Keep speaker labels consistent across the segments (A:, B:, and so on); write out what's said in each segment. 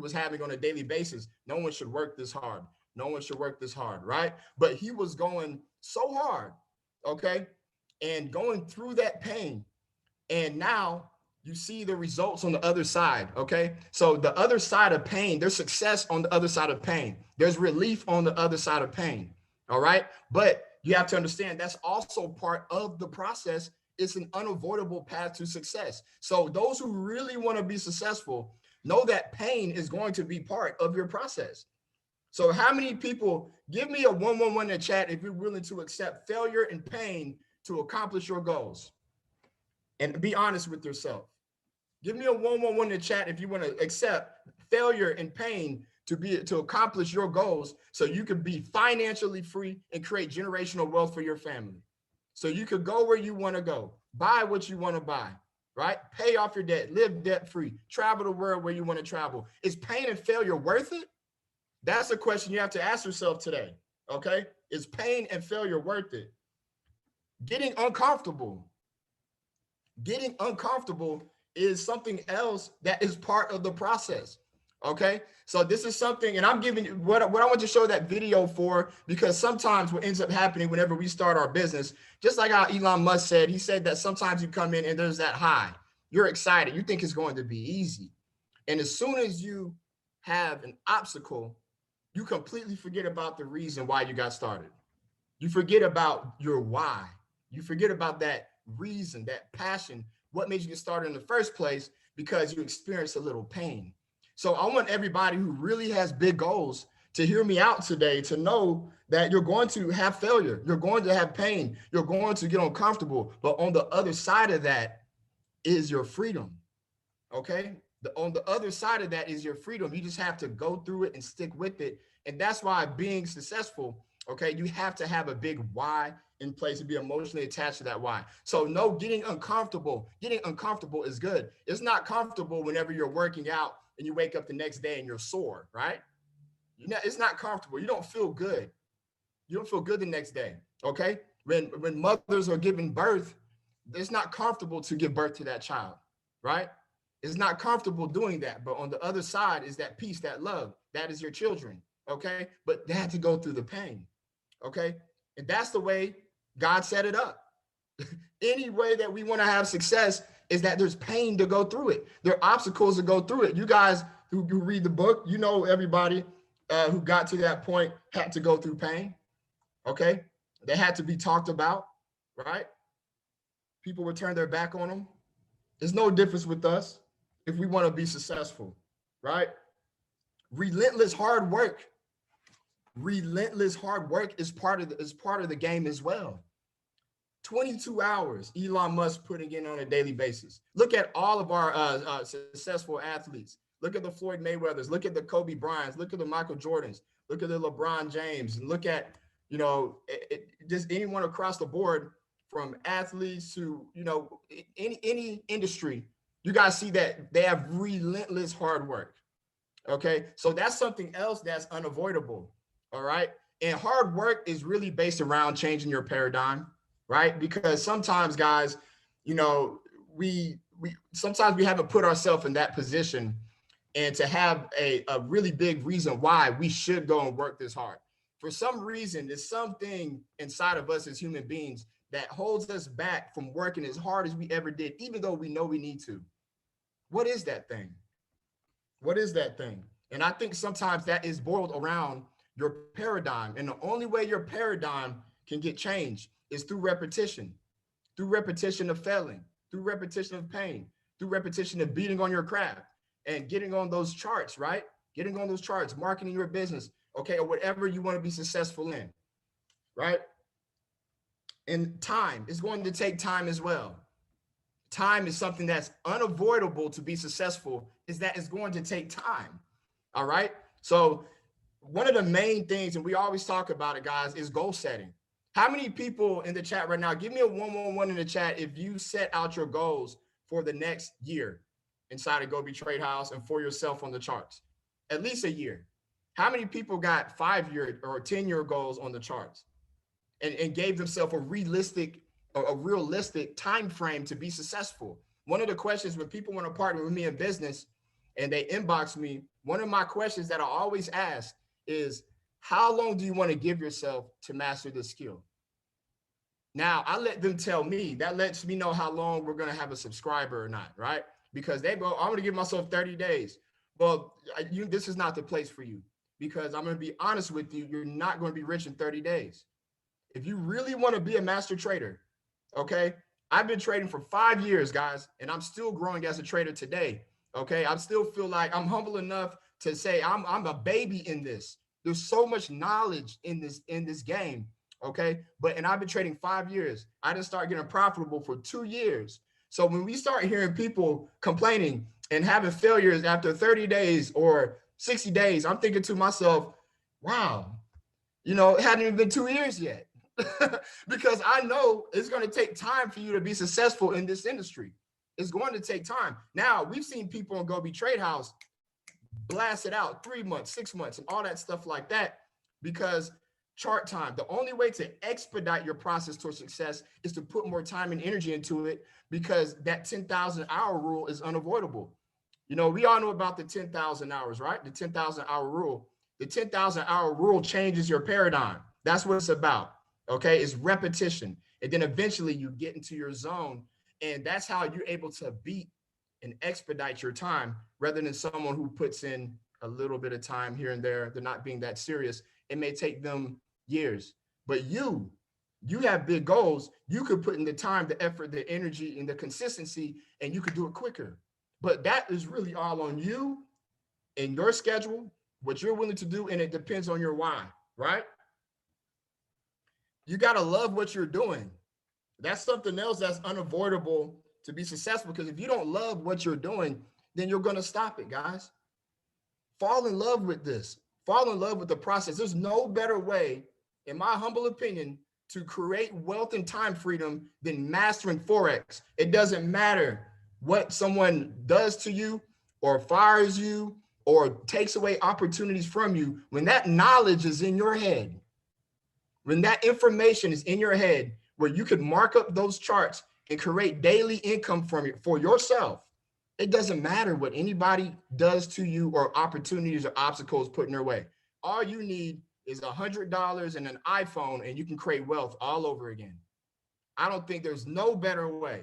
A: was having on a daily basis. No one should work this hard. No one should work this hard, right? But he was going so hard, okay, and going through that pain. And now you see the results on the other side, okay? So the other side of pain, there's success on the other side of pain. There's relief on the other side of pain, all right? But you have to understand that's also part of the process. It's an unavoidable path to success. So those who really want to be successful know that pain is going to be part of your process. So how many people, give me a 111 in the chat if you're willing to accept failure and pain to accomplish your goals? And be honest with yourself. Give me a 111 in the chat if you want to accept failure and pain to accomplish your goals so you can be financially free and create generational wealth for your family. So you could go where you want to go, buy what you want to buy, right? Pay off your debt, live debt free, travel the world where you want to travel. Is pain and failure worth it? That's a question you have to ask yourself today, okay? Is pain and failure worth it? Getting uncomfortable. Getting uncomfortable is something else that is part of the process, okay? So this is something, and I'm giving you what I want to show that video for, because sometimes what ends up happening whenever we start our business, just like how Elon Musk said, he said that sometimes you come in and there's that high. You're excited. You think it's going to be easy. And as soon as you have an obstacle, you completely forget about the reason why you got started. You forget about your why. You forget about that reason, that passion, what made you get started in the first place, because you experienced a little pain. So I want everybody who really has big goals to hear me out today, to know that you're going to have failure. You're going to have pain. You're going to get uncomfortable. But on the other side of that is your freedom, okay? On the other side of that is your freedom. You just have to go through it and stick with it. And that's why being successful, okay, you have to have a big why in place to be emotionally attached to that why. So no, getting uncomfortable is good. It's not comfortable whenever you're working out and you wake up the next day and you're sore, right? It's not comfortable. You don't feel good. You don't feel good the next day, okay? When mothers are giving birth, it's not comfortable to give birth to that child, right? It's not comfortable doing that. But on the other side is that peace, that love. That is your children, okay? But they had to go through the pain, okay? And that's the way God set it up. Any way that we want to have success is that there's pain to go through it. There are obstacles to go through it. You guys who read the book, you know everybody who got to that point had to go through pain, okay? They had to be talked about, right? People would turn their back on them. There's no difference with us if we want to be successful, right? Relentless hard work. Relentless hard work is part of the game as well. 22 hours Elon Musk putting in on a daily basis. Look at all of our successful athletes. Look at the Floyd Mayweathers. Look at the Kobe Bryants. Look at the Michael Jordans. Look at the LeBron James. And look at, just anyone across the board, from athletes to, any industry. You guys see that they have relentless hard work. Okay, so that's something else that's unavoidable. All right, and hard work is really based around changing your paradigm, right? Because sometimes, guys, we sometimes we haven't put ourselves in that position, and to have a really big reason why we should go and work this hard. For some reason, there's something inside of us as human beings that holds us back from working as hard as we ever did, even though we know we need to. What is that thing? What is that thing? And I think sometimes that is boiled around your paradigm. And the only way your paradigm can get changed is through repetition of failing, through repetition of pain, through repetition of beating on your craft and getting on those charts, right? Getting on those charts, marketing your business, okay, or whatever you want to be successful in, right? And time is going to take time as well. Time is something that's unavoidable to be successful, is that it's going to take time. All right. So one of the main things, and we always talk about it, guys, is goal setting. How many people in the chat right now, give me a 111 in the chat if you set out your goals for the next year inside of GOBE Tradehouse and for yourself on the charts? At least a year. How many people got 5-year or 10-year goals on the charts and gave themselves a realistic time frame to be successful? One of the questions when people want to partner with me in business and they inbox me, one of my questions that I always ask is, how long do you want to give yourself to master this skill? Now, I let them tell me. That lets me know how long we're going to have a subscriber or not, right? Because they go, I'm going to give myself 30 days. Well, this is not the place for you, because I'm going to be honest with you. You're not going to be rich in 30 days. If you really want to be a master trader, okay, I've been trading for 5 years, guys, and I'm still growing as a trader today. Okay, I still feel like I'm humble enough to say I'm a baby in this. There's so much knowledge in this game. Okay, and I've been trading 5 years. I didn't start getting profitable for 2 years. So when we start hearing people complaining and having failures after 30 days or 60 days, I'm thinking to myself, wow, it hadn't even been 2 years yet. Because I know it's going to take time for you to be successful in this industry. It's going to take time. Now, we've seen people on GO.BE Tradehouse blast it out 3 months, 6 months, and all that stuff like that, because chart time. The only way to expedite your process towards success is to put more time and energy into it, because that 10,000 hour rule is unavoidable. We all know about the 10,000 hours, right? The 10,000 hour rule. The 10,000 hour rule changes your paradigm. That's what it's about. Okay, it's repetition. And then eventually you get into your zone. And that's how you're able to beat and expedite your time, rather than someone who puts in a little bit of time here and there. They're not being that serious. It may take them years. But you have big goals. You could put in the time, the effort, the energy, and the consistency, and you could do it quicker. But that is really all on you and your schedule, what you're willing to do, and it depends on your why, right? You got to love what you're doing. That's something else that's unavoidable to be successful, because if you don't love what you're doing, then you're going to stop it, guys. Fall in love with this. Fall in love with the process. There's no better way, in my humble opinion, to create wealth and time freedom than mastering Forex. It doesn't matter what someone does to you or fires you or takes away opportunities from you. When that knowledge is in your head, when that information is in your head, where you could mark up those charts and create daily income from it for yourself, it doesn't matter what anybody does to you or opportunities or obstacles put in your way. All you need is $100 and an iPhone, and you can create wealth all over again. I don't think there's no better way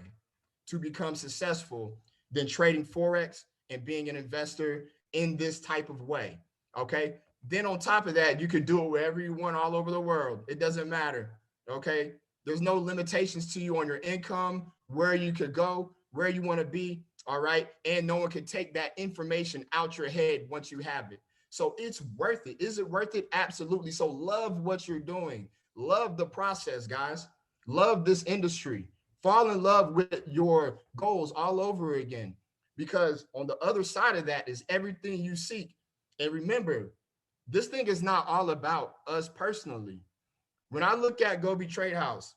A: to become successful than trading Forex and being an investor in this type of way. Okay. Then on top of that, you could do it wherever you want all over the world. It doesn't matter. Okay. There's no limitations to you on your income, where you could go, where you want to be. All right. And no one can take that information out your head once you have it. So it's worth it. Is it worth it? Absolutely. So love what you're doing. Love the process, guys. Love this industry. Fall in love with your goals all over again, because on the other side of that is everything you seek. And remember, this thing is not all about us personally. When I look at GO.BE Tradehouse,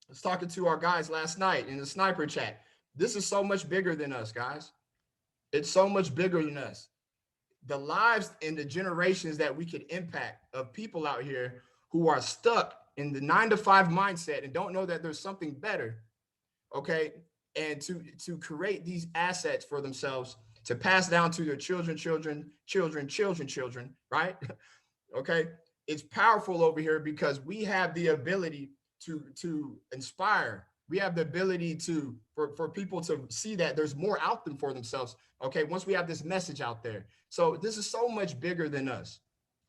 A: I was talking to our guys last night in the sniper chat. This is so much bigger than us, guys. It's so much bigger than us. The lives and the generations that we could impact of people out here who are stuck in the 9-to-5 mindset and don't know that there's something better. Okay. And to create these assets for themselves to pass down to their children, right? Okay. It's powerful over here because we have the ability to inspire. We have the ability for people to see that there's more out them for themselves. Okay. Once we have this message out there. So this is so much bigger than us.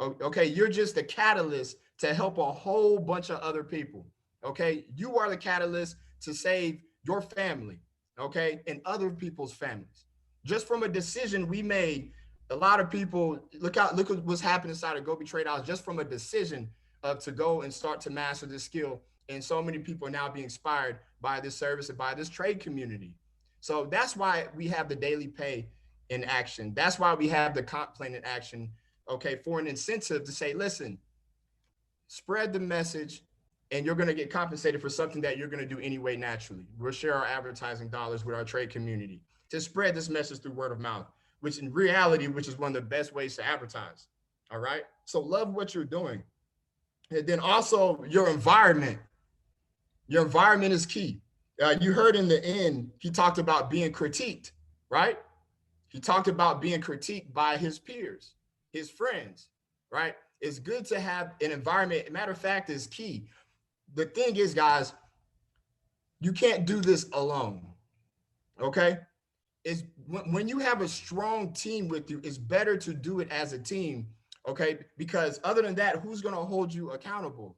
A: Okay. You're just the catalyst to help a whole bunch of other people. Okay. You are the catalyst to save your family. Okay. And other people's families. Just from a decision we made, a lot of people look at what's happening inside of GO.BE Tradehouse just from a decision to go and start to master this skill. And so many people are now being inspired by this service and by this trade community. So that's why we have the daily pay in action. That's why we have the comp plan in action. Okay, for an incentive to say, listen, spread the message, and you're going to get compensated for something that you're going to do anyway naturally. We'll share our advertising dollars with our trade community to spread this message through word of mouth, which in reality, which is one of the best ways to advertise. All right. So love what you're doing. And then also your environment. Your environment is key. You heard in the end, he talked about being critiqued, right? He talked about being critiqued by his peers, his friends, right? It's good to have an environment. Matter of fact, is key. The thing is, guys, you can't do this alone. Okay. Is when you have a strong team with you, it's better to do it as a team. Okay. Because other than that, who's going to hold you accountable?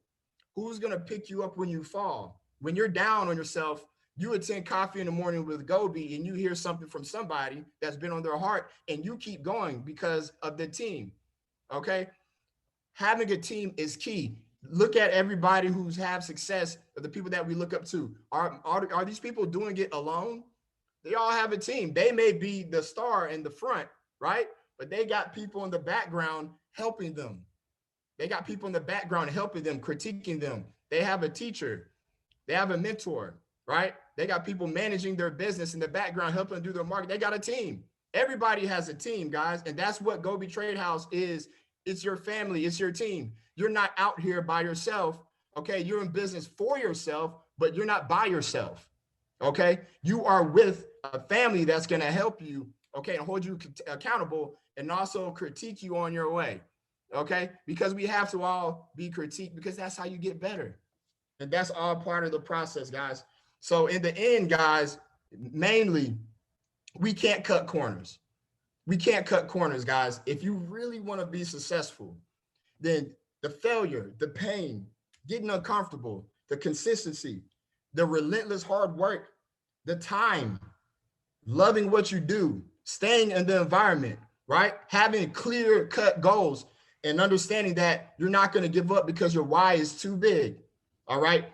A: Who's going to pick you up when you fall? When you're down on yourself, you attend coffee in the morning with GOBE and you hear something from somebody that's been on their heart and you keep going because of the team. Okay. Having a team is key. Look at everybody who's have success, or the people that we look up to. Are these people doing it alone? They all have a team. They may be the star in the front, right? But they got people in the background helping them. They got people in the background helping them, critiquing them. They have a teacher. They have a mentor, right? They got people managing their business in the background, helping them do their market. They got a team. Everybody has a team, guys. And that's what GOBE Tradehouse is. It's your family. It's your team. You're not out here by yourself. Okay. You're in business for yourself, but you're not by yourself. Okay. You are with a family that's going to help you. Okay. And hold you accountable and also critique you on your way. Okay. Because we have to all be critiqued because that's how you get better. And that's all part of the process, guys. So in the end, guys, mainly, we can't cut corners. We can't cut corners, guys. If you really want to be successful, then the failure, the pain, getting uncomfortable, the consistency, the relentless hard work, the time, loving what you do, staying in the environment, right? Having clear cut goals and understanding that you're not going to give up because your why is too big. All right.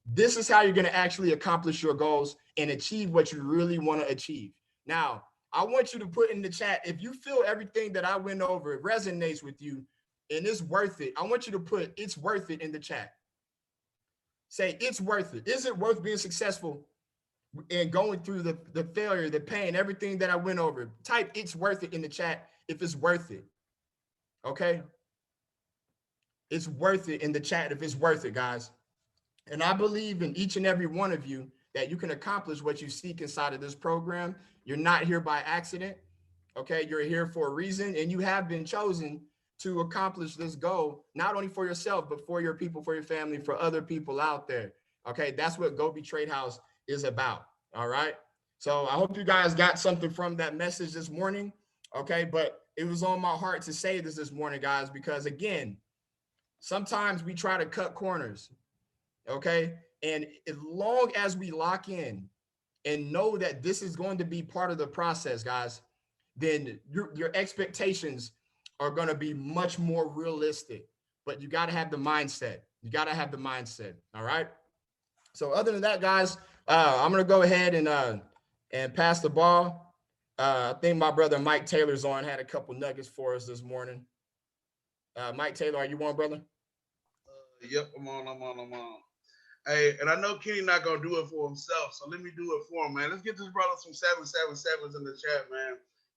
A: This is how you're going to actually accomplish your goals and achieve what you really want to achieve. Now, I want you to put in the chat, if you feel everything that I went over, it resonates with you and it's worth it. I want you to put it's worth it in the chat. Say it's worth it. Is it worth being successful and going through the failure, the pain, everything that I went over? Type it's worth it in the chat if it's worth it. Okay. It's worth it in the chat if it's worth it, guys. And I believe in each and every one of you that you can accomplish what you seek inside of this program. You're not here by accident. Okay. You're here for a reason and you have been chosen to accomplish this goal, not only for yourself, but for your people, for your family, for other people out there. Okay. That's what GOBE Tradehouse is about. All right. So I hope you guys got something from that message this morning. Okay. But it was on my heart to say this morning, guys, because again, sometimes we try to cut corners. Okay. And as long as we lock in and know that this is going to be part of the process, guys, then your expectations are going to be much more realistic. But you got to have the mindset. You got to have the mindset. All right. So other than that, guys, I'm going to go ahead and pass the ball. I think my brother Mike Taylor's on, had a couple nuggets for us this morning. Mike Taylor, are you on, brother?
B: Yep, I'm on. Hey, and I know Kenny not gonna do it for himself, so let me do it for him, man. Let's get this brother some 777s in the chat, man.